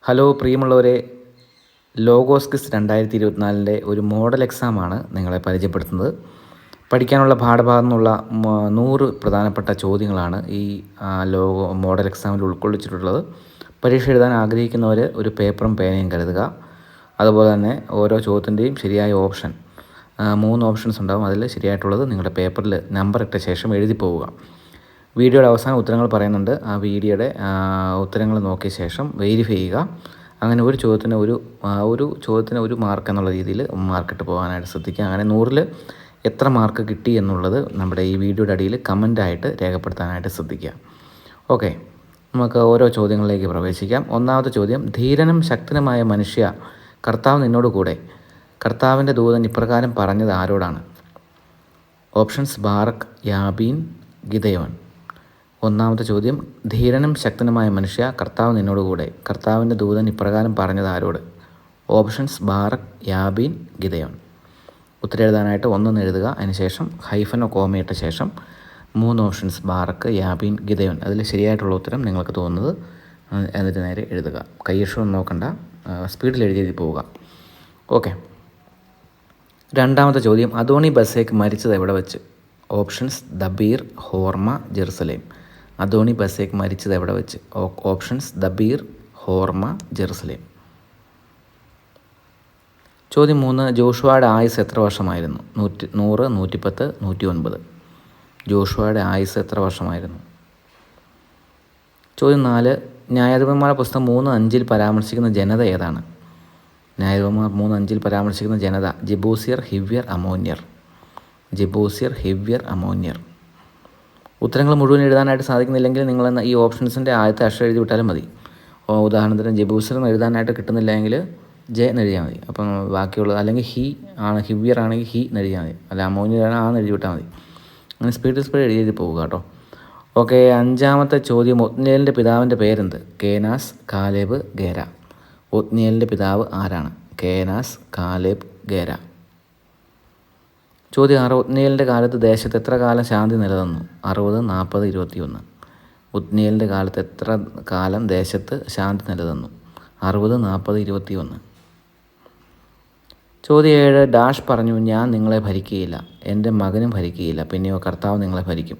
Hello പ്രിയമുള്ളവരെ, logos quiz 2024 ഒരു model എക്സാമാണ് നിങ്ങളെ പരിചയപ്പെടുത്തുന്നത്. പഠിക്കാനുള്ള പാഠഭാഗത്തു നിന്നുള്ള 100 പ്രധാനപ്പെട്ട ചോദ്യങ്ങളാണ് ഈ മോഡൽ എക്സാമിൽ ഉൾക്കൊള്ളിച്ചിട്ടുള്ളത്. പരീക്ഷ എഴുതാൻ ആഗ്രഹിക്കുന്നവർ ഒരു പേപ്പറും പേനയും കരുതുക. അതുപോലെ തന്നെ ഓരോ ചോദ്യത്തിൻ്റെയും ശരിയായ ഓപ്ഷൻ 3 ഓപ്ഷൻസ് ഉണ്ടാകും. അതിൽ ശരിയായിട്ടുള്ളത് നിങ്ങളുടെ പേപ്പറിൽ നമ്പർ ഇട്ട ശേഷം എഴുതി പോവുക. വീഡിയോയുടെ അവസാനം ഉത്തരങ്ങൾ പറയുന്നുണ്ട്. ആ വീഡിയോയുടെ ഉത്തരങ്ങൾ നോക്കിയ ശേഷം വെരിഫൈ ചെയ്യുക. അങ്ങനെ ഒരു ചോദ്യത്തിന് ഒരു മാർക്ക് എന്നുള്ള രീതിയിൽ മാർക്കിട്ട് പോകാനായിട്ട് ശ്രദ്ധിക്കുക. അങ്ങനെ 100-ൽ എത്ര മാർക്ക് കിട്ടി എന്നുള്ളത് നമ്മുടെ ഈ വീഡിയോയുടെ അടിയിൽ കമൻ്റായിട്ട് രേഖപ്പെടുത്താനായിട്ട് ശ്രദ്ധിക്കുക. ഓക്കെ, നമുക്ക് ഓരോ ചോദ്യങ്ങളിലേക്ക് പ്രവേശിക്കാം. ഒന്നാമത്തെ ചോദ്യം: ധീരനും ശക്തനുമായ മനുഷ്യ, കർത്താവ് നിന്നോട് കൂടെ. കർത്താവിൻ്റെ ദൂതൻ ഇപ്രകാരം പറഞ്ഞത് ആരോടാണ്? Options: Barak, Jabin, Gideon. ഒന്നാമത്തെ ചോദ്യം: ധീരനും ശക്തനുമായ മനുഷ്യ, കർത്താവ് നിന്നോടുകൂടെ. കർത്താവിൻ്റെ ദൂതൻ ഇപ്രകാരം പറഞ്ഞത് ആരോട്? Options: Barak, Jabin, Gideon. ഉത്തരം എഴുതാനായിട്ട് 1 എഴുതുക. അതിനുശേഷം ഹൈഫനോ കോമയിട്ട ശേഷം 3 ഓപ്ഷൻസ്: ബാറക്ക്, യാബീൻ, ഗിദെയോൻ. അതിൽ ശരിയായിട്ടുള്ള ഉത്തരം നിങ്ങൾക്ക് തോന്നുന്നത് എന്നിട്ട് നേരെ എഴുതുക. കയ്യക്ഷരം നോക്കണ്ട, സ്പീഡിൽ എഴുതി പോവുക. ഓക്കെ. രണ്ടാമത്തെ ചോദ്യം: അദോണി ബസേക്ക് മരിച്ചത് എവിടെ വെച്ച്? Options: Debir, Hormah, Jerusalem. Adoni Bezek മരിച്ചത് എവിടെ വെച്ച്? Options: Debir, Hormah, Jerusalem. ചോദ്യം 3: ജോഷുവയുടെ ആയുസ് എത്ര വർഷമായിരുന്നു? 100, 110, 109. ജോഷുവയുടെ ആയുസ് എത്ര വർഷമായിരുന്നു? ചോദ്യം 4: ന്യായാധിപന്മാരുടെ പുസ്തകം 3:5 പരാമർശിക്കുന്ന ജനത ഏതാണ്? ന്യായാധിപന്മാർ 3:5 പരാമർശിക്കുന്ന ജനത ജെബൂസിയർ, ഹിവ്യർ, അമോന്യർ. ജെബൂസിയർ, ഹിവ്യർ, അമോന്യർ. ഉത്തരങ്ങൾ മുഴുവൻ എഴുതാനായിട്ട് സാധിക്കുന്നില്ലെങ്കിൽ നിങ്ങൾ ഈ ഓപ്ഷൻസിൻ്റെ ആദ്യത്തെ അക്ഷരം എഴുതി വിട്ടാലും മതി. ഉദാഹരണത്തിന് ജെബൂസിയർ എന്ന് എഴുതാനായിട്ട് കിട്ടുന്നില്ലെങ്കിൽ ജെ എന്ന് എഴുതിയാൽ മതി. അപ്പം ബാക്കിയുള്ളത്, അല്ലെങ്കിൽ ഹിവ്യർ ആണെങ്കിൽ ഹി എന്ന് എഴുതിയാൽ മതി. അല്ല അമോന്യർ ആണെങ്കിൽ ആന്ന് എഴുതി വിട്ടാൽ മതി. അങ്ങനെ സ്പീഡ് എഴുതി പോവുക കേട്ടോ. ഓക്കെ. അഞ്ചാമത്തെ ചോദ്യം: ഒത്നിയേലിൻ്റെ പിതാവിൻ്റെ പേരെന്ത്? കേനാസ്, കാലേബ്, ഗേര. ഒത്നിയേലിൻ്റെ പിതാവ് ആരാണ്? കേനാസ്, കാലേബ്, ഗേര. ചോദ്യം 6: ഒത്നിയേലിൻ്റെ കാലത്ത് ദേശത്ത് എത്ര കാലം ശാന്തി നിലനിന്നു? 60, 40, 21. ഒത്നിയേലിൻ്റെ കാലത്ത് എത്ര കാലം ദേശത്ത് ശാന്തി നിലനിന്നു? 60, 40, 21. ചോദ്യം 7: ഡാഷ് പറഞ്ഞു, ഞാൻ നിങ്ങളെ ഭരിക്കുകയില്ല, എൻ്റെ മകനും ഭരിക്കുകയില്ല, പിന്നെയോ കർത്താവ് നിങ്ങളെ ഭരിക്കും.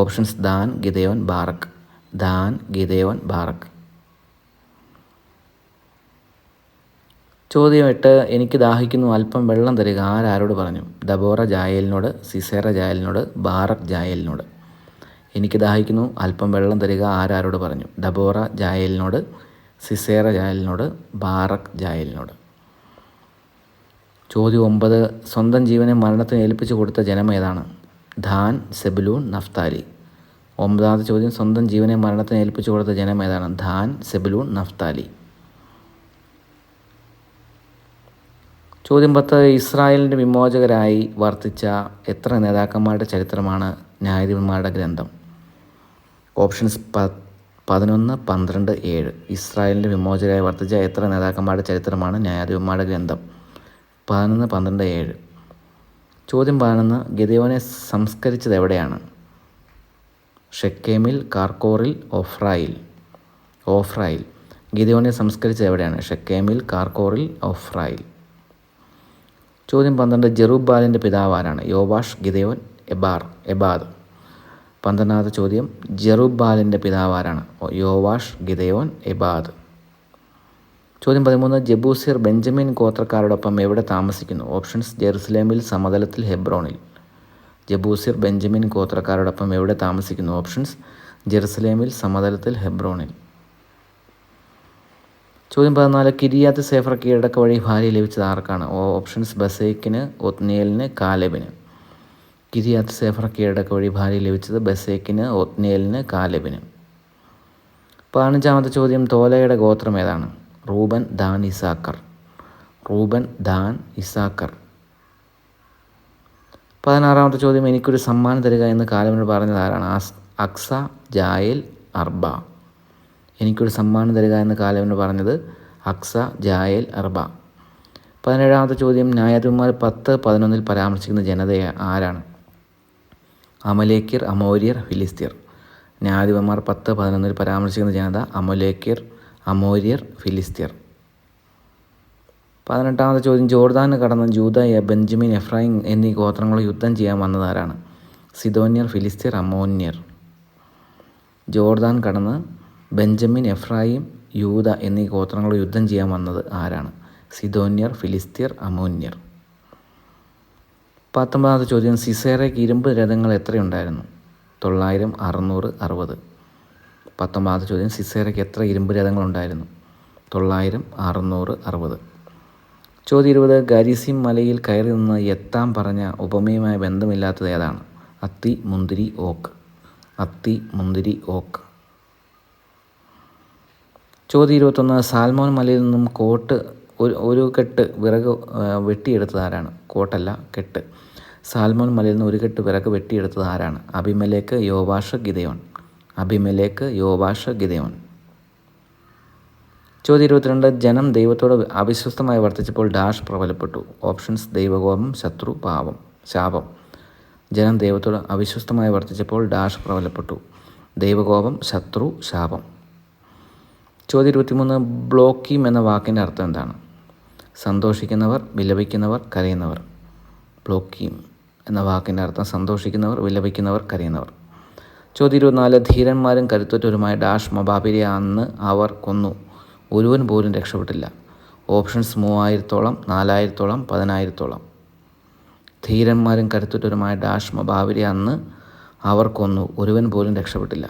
Options: Dan, Gideon, Barak. Dan, Gideon, Barak. ചോദ്യം 8: എനിക്ക് ദാഹിക്കുന്നു, അല്പം വെള്ളം തരിക, ആരോട് പറഞ്ഞു? ദബോറ ജായേലിനോട്, സിസേറ ജായേലിനോട്, ബാറക്ക് ജായേലിനോട്. എനിക്ക് ദാഹിക്കുന്നു, അല്പം വെള്ളം തരിക, ആരോട് പറഞ്ഞു? ദബോറ ജായേലിനോട്, സിസേറ ജായേലിനോട്, ബാറക്ക് ജായേലിനോട്. ചോദ്യം 9: സ്വന്തം ജീവനെ മരണത്തിന് ഏൽപ്പിച്ചു കൊടുത്ത ജനം ഏതാണ്? Than, Zebulun, Naphtali. 9ാമത്തെ ചോദ്യം: സ്വന്തം ജീവനെ മരണത്തിന് ഏൽപ്പിച്ചു കൊടുത്ത ജനം ഏതാണ്? Than, Zebulun, Naphtali. ചോദ്യം 10: ഇസ്രായേലിൻ്റെ വിമോചകരായി വർത്തിച്ച എത്ര നേതാക്കന്മാരുടെ ചരിത്രമാണ് ന്യായാധിപന്മാരുടെ ഗ്രന്ഥം? ഓപ്ഷൻസ്: 11, 12, 7. ഇസ്രായേലിൻ്റെ വിമോചകരായി വർത്തിച്ച എത്ര നേതാക്കന്മാരുടെ ചരിത്രമാണ് ന്യായാധിപന്മാരുടെ ഗ്രന്ഥം? 11, 12, 7. ചോദ്യം 11: ഗിദെയോനെ സംസ്കരിച്ചത് എവിടെയാണ്? ഷെക്കേമിൽ, കാർക്കോറിൽ, ഓഫ്രായിൽ. ഗിദെയോനെ സംസ്കരിച്ചത് എവിടെയാണ്? ഷെക്കേമിൽ, കാർക്കോറിൽ, ഓഫ്രായിൽ. ചോദ്യം 12: ജെറുബ്ബാലിൻ്റെ പിതാവ് ആരാണ്? യോവാഷ്, ഗിദെയോൻ, എബാദ്. 12ാമത്തെ ചോദ്യം: ജെറുബ്ബാലിൻ്റെ പിതാവ് ആരാണ്? യോവാഷ്, ഗിദെയോൻ, എബാദ്. ചോദ്യം 13: ജെബൂസിയർ ബെഞ്ചമിൻ ഗോത്രക്കാരോടൊപ്പം എവിടെ താമസിക്കുന്നു? ഓപ്ഷൻസ്: ജെറുസലേമിൽ, സമതലത്തിൽ, ഹെബ്രോണിൽ. ജെബൂസിയർ ബെഞ്ചമിൻ ഗോത്രക്കാരോടൊപ്പം എവിടെ താമസിക്കുന്നു? ഓപ്ഷൻസ്: ജെറുസലേമിൽ, സമതലത്തിൽ, ഹെബ്രോണിൽ. ചോദ്യം 14: കിരിയാത്ത് സേഫർ കീഴടക്ക വഴി ഭാര്യ ലഭിച്ചത് ആർക്കാണ്? ഓപ്ഷൻസ്: ബസേക്കിന്, ഒത്നിയേലിന്, കാലേബിന്. കിരിയാത്ത് സേഫർ കീഴടക്ക വഴി ഭാര്യ ലഭിച്ചത് ബസേക്കിന്, ഒത്നിയേലിന്, കാലേബിന്. 15ാമത്തെ ചോദ്യം: തോലയുടെ ഗോത്രം ഏതാണ്? Reuben, Dan, Issachar. Reuben, Dan, Issachar. 16ാമത്തെ ചോദ്യം: എനിക്കൊരു സമ്മാനം തരിക എന്ന് കാലേബിനോട് പറഞ്ഞത് ആരാണ്? അക്സ, ജായേൽ, അർബ. എനിക്കൊരു സമ്മാനം തരിക എന്ന് കാലേബിനോട് പറഞ്ഞത് അക്സ, ജായേൽ, അർബ. 17ാമത്തെ ചോദ്യം: ന്യായാധിപന്മാർ 10, 11 പരാമർശിക്കുന്ന ജനത ആരാണ്? അമലേക്യർ, അമോര്യർ, ഫിലിസ്തീർ. ന്യായാധിപന്മാർ 10, 11 പരാമർശിക്കുന്ന ജനത അമലേക്യർ, അമോര്യർ, ഫിലിസ്ത്യർ. 18ാമത്തെ ചോദ്യം, ജോർദാന് കടന്ന് ജൂദ, ബെഞ്ചമിൻ, എഫ്രൈം എന്നീ ഗോത്രങ്ങൾ യുദ്ധം ചെയ്യാൻ വന്നതാരാണ്? സിദോന്യർ, ഫിലിസ്ത്യർ, അമ്മോന്യർ. ജോർദാൻ കടന്ന് ബെഞ്ചമിൻ, എഫ്രൈം, യൂദ എന്നീ ഗോത്രങ്ങൾ യുദ്ധം ചെയ്യാൻ വന്നത് ആരാണ്? സിദോന്യർ, ഫിലിസ്ത്യർ, അമ്മോന്യർ. 19ാമത്തെ ചോദ്യം, സിസേറയ്ക്ക് ഇരുമ്പ് രഥങ്ങൾ എത്രയുണ്ടായിരുന്നു? 900, 600, 60. 19ാമത്തെ ചോദ്യം, സിസേറയ്ക്ക് എത്ര ഇരുമ്പ് രഥങ്ങളുണ്ടായിരുന്നു? 900, 600, 60. ചോദ്യം 20, ഗരിസിം മലയിൽ കയറി നിന്ന് എത്താൻ പറഞ്ഞ ഉപമയുമായി ബന്ധമില്ലാത്തത് ഏതാണ്? അത്തി, മുന്തിരി, ഓക്ക്. അത്തി, മുന്തിരി, ഓക്ക്. ചോദ്യം 21, സാൽമോൻ മലയിൽ നിന്നും ഒരു കെട്ട് വിറക് വെട്ടിയെടുത്തത് ആരാണ്? കോട്ടല്ല, കെട്ട്. സാൽമോൻ മലയിൽ നിന്ന് ഒരു കെട്ട് വിറക് വെട്ടിയെടുത്തത് ആരാണ്? അബിമേലെക്ക്, യോവാഷ്, ഗിദെയോൻ. അബിമേലെക്ക്, യോവാഷ്, ഗിദെയോൻ. ചോദ്യം 22, ജനം ദൈവത്തോട് അവിശ്വസ്തമായി വർത്തിച്ചപ്പോൾ ഡാഷ് പ്രബലപ്പെട്ടു. ഓപ്ഷൻസ്: ദൈവകോപം, ശത്രു, ശാപം. ജനം ദൈവത്തോട് അവിശ്വസ്തമായി വർത്തിച്ചപ്പോൾ ഡാഷ് പ്രബലപ്പെട്ടു. ദൈവകോപം, ശത്രു, ശാപം. ചോദ്യം 23, ബ്ലോക്കീം എന്ന വാക്കിൻ്റെ അർത്ഥം എന്താണ്? സന്തോഷിക്കുന്നവർ, വിലപിക്കുന്നവർ, കരയുന്നവർ. ബ്ലോക്കീം എന്ന വാക്കിൻ്റെ അർത്ഥം സന്തോഷിക്കുന്നവർ, വിലപിക്കുന്നവർ, കരയുന്നവർ. ചോദ്യം 24, ധീരന്മാരും കരുത്തുറ്റവരുമായ ഡാഷ് മൊബാബിനെ അന്ന് അവർ കൊന്നു, ഒരുവൻ പോലും രക്ഷപ്പെട്ടില്ല. ഓപ്ഷൻസ്: 3000-ഓളം, 4000-ഓളം, 10,000-ഓളം. ധീരന്മാരും കരുത്തുറ്റവരുമായ ഡാഷ് മൊബാബിനെ അന്ന് അവർ കൊന്നു, ഒരുവൻ പോലും രക്ഷപ്പെട്ടില്ല.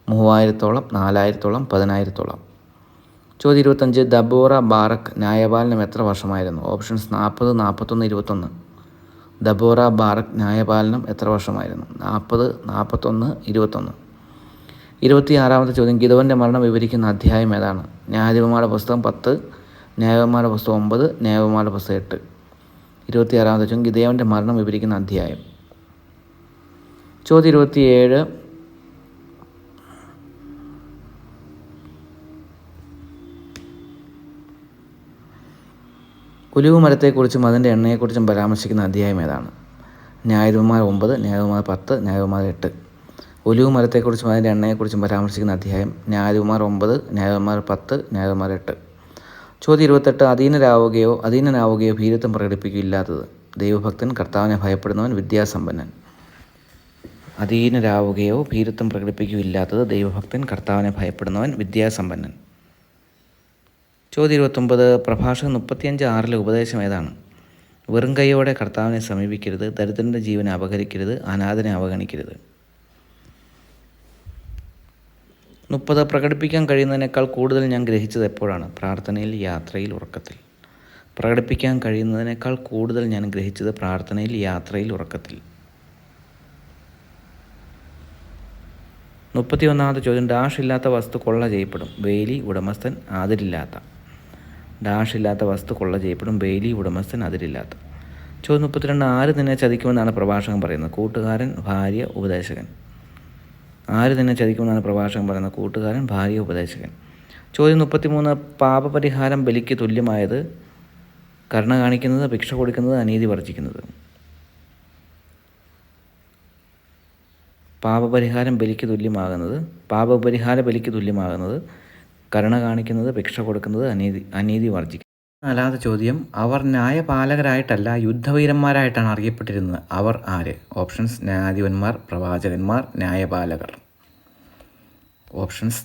3000-ഓളം, 4000-ഓളം, 10,000-ഓളം. ചോദ്യം 25, ദബോറ ബാറക്ക് ന്യായപാലനം എത്ര വർഷമായിരുന്നു? ഓപ്ഷൻസ്: 40, 41, 21. ദബോറ ബാറക്ക് ന്യായപാലനം എത്ര വർഷമായിരുന്നു? 40, 41, 21. 26ാമത്തെ ചോദ്യം, ഗിദെയോൻ്റെ മരണം വിവരിക്കുന്ന അധ്യായം ഏതാണ്? ന്യായാധിപന്മാരുടെ പുസ്തകം 10, ന്യായാധിപന്മാരുടെ പുസ്തകം 9, ന്യായാധിപന്മാരുടെ പുസ്തകം 8. 26ാമത്തെ ചോദ്യം, ഗിദെയോൻ്റെ മരണം വിവരിക്കുന്ന അധ്യായം. ചോദ്യം 27, ഒലിവ് മരത്തെക്കുറിച്ചും അതിൻ്റെ എണ്ണയെക്കുറിച്ചും പരാമർശിക്കുന്ന അധ്യായം ഏതാണ്? ന്യായാധിപന്മാർ 9, ന്യായാധിപന്മാർ 10, ന്യായാധിപന്മാർ 8. ഒലിവ് മരത്തെക്കുറിച്ചും അതിൻ്റെ എണ്ണയെക്കുറിച്ചും പരാമർശിക്കുന്ന അധ്യായം ന്യായാധിപന്മാർ 9, ന്യായാധിപന്മാർ 10, ന്യായാധിപന്മാർ 8. ചോദ്യം 28, അധീനനാവുകയോ ഭീരുത്വം പ്രകടിപ്പിക്കില്ലാത്തത്? ദൈവഭക്തൻ, കർത്താവിനെ ഭയപ്പെടുന്നവൻ, വിദ്യാസമ്പന്നൻ. അധീനരാവുകയോ ഭീരുത്വം പ്രകടിപ്പിക്കുകയില്ലാത്തത് ദൈവഭക്തൻ, കർത്താവിനെ ഭയപ്പെടുന്നവൻ, വിദ്യാസമ്പന്നൻ. ചോദ്യം 29, പ്രഭാഷകൻ 35:6 ഉപദേശം ഏതാണ്? വെറും കൈയോടെ കർത്താവിനെ സമീപിക്കരുത്, ദരിദ്രൻ്റെ ജീവനെ അപഹരിക്കരുത്, അനാഥനെ അവഗണിക്കരുത്. 30, പ്രകടിപ്പിക്കാൻ കഴിയുന്നതിനേക്കാൾ കൂടുതൽ ഞാൻ ഗ്രഹിച്ചത് എപ്പോഴാണ്? പ്രാർത്ഥനയിൽ, യാത്രയിൽ, ഉറക്കത്തിൽ. പ്രകടിപ്പിക്കാൻ കഴിയുന്നതിനേക്കാൾ കൂടുതൽ ഞാൻ ഗ്രഹിച്ചത് പ്രാർത്ഥനയിൽ, യാത്രയിൽ, ഉറക്കത്തിൽ. 31ാമത്തെ ചോദ്യം, ഡാഷ് ഇല്ലാത്ത വസ്തു കൊള്ള ചെയ്യപ്പെടും, വേലി, ഉടമസ്ഥൻ, അതിരില്ലാത്ത. ഡാഷ് ഇല്ലാത്ത വസ്തു കൊള്ള ചെയ്യപ്പെടും, വേലി, ഉടമസ്ഥൻ, അതിരില്ലാത്ത. ചോദ്യം 32, ആര് നിന്നെ ചതിക്കുമെന്നാണ് പ്രഭാഷകൻ പറയുന്നത്? കൂട്ടുകാരൻ, ഭാര്യ, ഉപദേശകൻ. ആര് നിന്നെ ചതിക്കുമെന്നാണ് പ്രഭാഷകൻ പറയുന്നത്? കൂട്ടുകാരൻ, ഭാര്യ, ഉപദേശകൻ. ചോദ്യം 33, പാപപരിഹാരം ബലിക്ക് തുല്യമായത്? കരുണ കാണിക്കുന്നത്, ഭിക്ഷ കൊടുക്കുന്നത്, അനീതി വർജിക്കുന്നത്. പാപപരിഹാര ബലിക്ക് തുല്യമാകുന്നത് കരുണ കാണിക്കുന്നത്, ഭിക്ഷ കൊടുക്കുന്നത്, അനീതി വർജിക്കുന്നത്. 4ാമത്തെ ചോദ്യം, അവർ ന്യായപാലകരായിട്ടല്ല യുദ്ധവീരന്മാരായിട്ടാണ് അറിയപ്പെട്ടിരുന്നത്. അവർ ആര്? ഓപ്ഷൻസ്: ന്യായാധിപന്മാർ, പ്രവാചകന്മാർ, ന്യായപാലകർ. ഓപ്ഷൻസ്: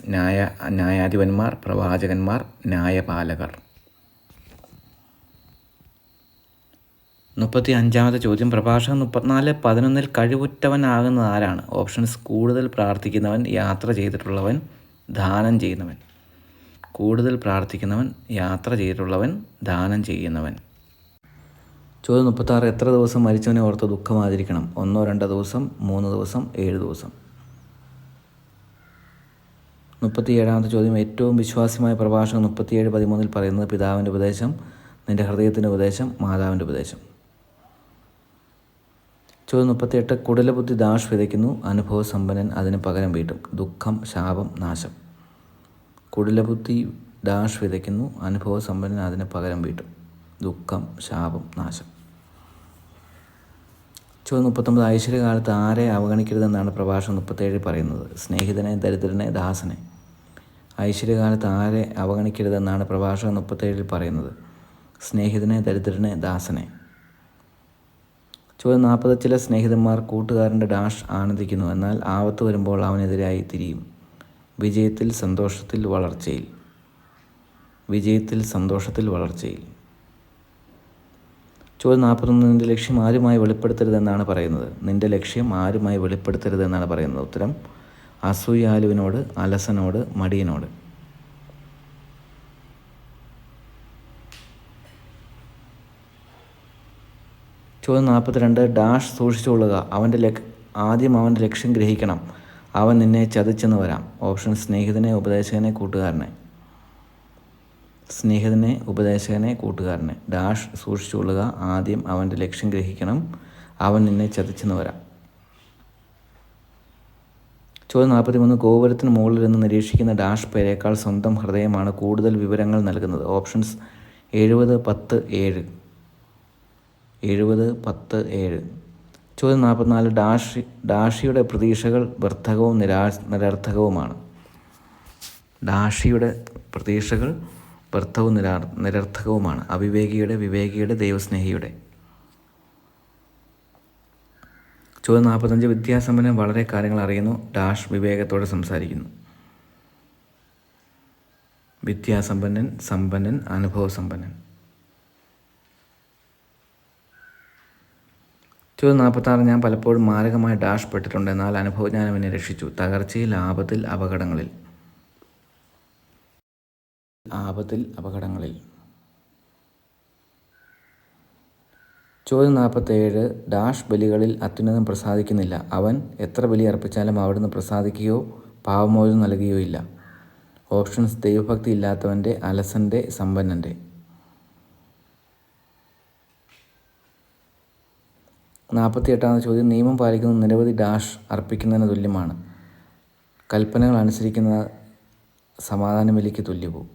ന്യായാധിപന്മാർ, പ്രവാചകന്മാർ, ന്യായപാലകർ. 35ാമത്തെ ചോദ്യം, പ്രഭാഷകൻ 34:11 കഴിവുറ്റവനാകുന്നത് ആരാണ്? ഓപ്ഷൻസ്: കൂടുതൽ പ്രാർത്ഥിക്കുന്നവൻ, യാത്ര ചെയ്തിട്ടുള്ളവൻ, ദാനം ചെയ്യുന്നവൻ. കൂടുതൽ പ്രാർത്ഥിക്കുന്നവൻ, യാത്ര ചെയ്തിട്ടുള്ളവൻ, ദാനം ചെയ്യുന്നവൻ. ചോദ്യം 36, എത്ര ദിവസം മരിച്ചവനെ ഓർത്ത് ദുഃഖമാചരിക്കണം? 1, 2 ദിവസം, 3 ദിവസം, 7 ദിവസം. 37ാമത്തെ ചോദ്യം, ഏറ്റവും വിശ്വാസ്യമായ പ്രഭാഷകൻ 37:13 പറയുന്നത് പിതാവിൻ്റെ ഉപദേശം, നിൻ്റെ ഹൃദയത്തിൻ്റെ ഉപദേശം, മാതാവിൻ്റെ ഉപദേശം. ചോദ്യം 38, കുടിലബുദ്ധി ദാഷ് വിതയ്ക്കുന്നു, അനുഭവസമ്പന്നൻ അതിന് പകരം വീട്ടും. ദുഃഖം, ശാപം, നാശം. കുടിലബുദ്ധി ഡാഷ് വിതയ്ക്കുന്നു, അനുഭവസമ്പന്നൻ അതിന് പകരം വീട്ടും. ദുഃഖം, ശാപം, നാശം. ചോദ്യം 39, ഐശ്വര്യകാലത്ത് ആരെ അവഗണിക്കരുതെന്നാണ് പ്രഭാഷകൻ 37 പറയുന്നത്? സ്നേഹിതനെ, ദരിദ്രനെ, ദാസനെ. ഐശ്വര്യകാലത്ത് ആരെ അവഗണിക്കരുതെന്നാണ് പ്രഭാഷകൻ 37 പറയുന്നത്? സ്നേഹിതനെ, ദരിദ്രനെ, ദാസനെ. ചോദ്യം 40. ചില സ്നേഹിതന്മാർ കൂട്ടുകാരൻ്റെ ഡാഷ് ആനന്ദിക്കുന്നു, എന്നാൽ ആപത്ത് വരുമ്പോൾ അവനെതിരായി തിരിയും. വിജയത്തിൽ, സന്തോഷത്തിൽ, വളർച്ചയിൽ. വിജയത്തിൽ, സന്തോഷത്തിൽ, വളർച്ചയിൽ. ചോദ്യം 41. നിൻ്റെ ലക്ഷ്യം ആരുമായി വെളിപ്പെടുത്തരുതെന്നാണ് പറയുന്നത്? നിൻ്റെ ലക്ഷ്യം ആരുമായി വെളിപ്പെടുത്തരുതെന്നാണ് പറയുന്നത്? ഉത്തരം അസൂയാലുവിനോട്, അലസനോട്, മടിയനോട്. ചോദ്യം 42. ഡാഷ് സൂക്ഷിച്ചുകൊള്ളുക, ആദ്യം അവൻ്റെ ലക്ഷ്യം ഗ്രഹിക്കണം, അവൻ നിന്നെ ചതിച്ചെന്ന് വരാം. ഓപ്ഷൻ: സ്നേഹിതനെ, ഉപദേശകനെ, കൂട്ടുകാരനെ. സ്നേഹിതനെ, ഉപദേശകനെ, കൂട്ടുകാരനെ. ഡാഷ് സൂക്ഷിച്ചുകൊള്ളുക, ആദ്യം അവൻ്റെ ലക്ഷ്യം ഗ്രഹിക്കണം, അവൻ നിന്നെ ചതിച്ചെന്ന് വരാം. ചോദ്യം 43. ഗോപുരത്തിന് മുകളിൽ നിന്ന് നിരീക്ഷിക്കുന്ന ഡാഷ് പേരേക്കാൾ സ്വന്തം ഹൃദയമാണ് കൂടുതൽ വിവരങ്ങൾ നൽകുന്നത്. ഓപ്ഷൻസ്: 70, 10, 7. 70, 10, 7. ചോദ്യം 44. ഡാഷിയുടെ പ്രതീക്ഷകൾ വ്യർത്ഥകവും നിരർത്ഥകവുമാണ്. ഡാഷിയുടെ പ്രതീക്ഷകൾ വ്യർത്ഥവും നിരർത്ഥകവുമാണ്. അവിവേകിയുടെ, വിവേകിയുടെ, ദൈവസ്നേഹിയുടെ. ചോദ്യം 45. വിദ്യാസമ്പന്നൻ വളരെ കാര്യങ്ങൾ അറിയുന്നു, ഡാഷ് വിവേകത്തോടെ സംസാരിക്കുന്നു. വിദ്യാസമ്പന്നൻ, സമ്പന്നൻ, അനുഭവസമ്പന്നൻ. ചോദ്യം 46. ഞാൻ പലപ്പോഴും മാരകമായ ഡാഷ് പെട്ടിട്ടുണ്ട്, എന്നാൽ അനുഭവജ്ഞാനം എന്നെ രക്ഷിച്ചു. തകർച്ചയിൽ, ആപത്തിൽ, അപകടങ്ങളിൽ. ആപത്തിൽ, അപകടങ്ങളിൽ. ചോദ്യം 47. ഡാഷ് ബലികളിൽ അത്യുന്നതൻ പ്രസാദിക്കുന്നില്ല, അവൻ എത്ര ബലി അർപ്പിച്ചാലും അവിടുന്ന് പ്രസാദിക്കുകയോ പാപമോചനം നൽകുകയോ ഇല്ല. ഓപ്ഷൻസ്: ദൈവഭക്തി ഇല്ലാത്തവൻ്റെ, അലസൻ്റെ, സമ്പന്നൻ്റെ. 48. ചോദ്യം. നിയമം പാലിക്കുന്ന നിരവധി ഡാഷ് അർപ്പിക്കുന്നതിന് തുല്യമാണ്. കൽപ്പനകൾ അനുസരിക്കുന്നത് സമാധാന ബലിക്ക് തുല്യവും.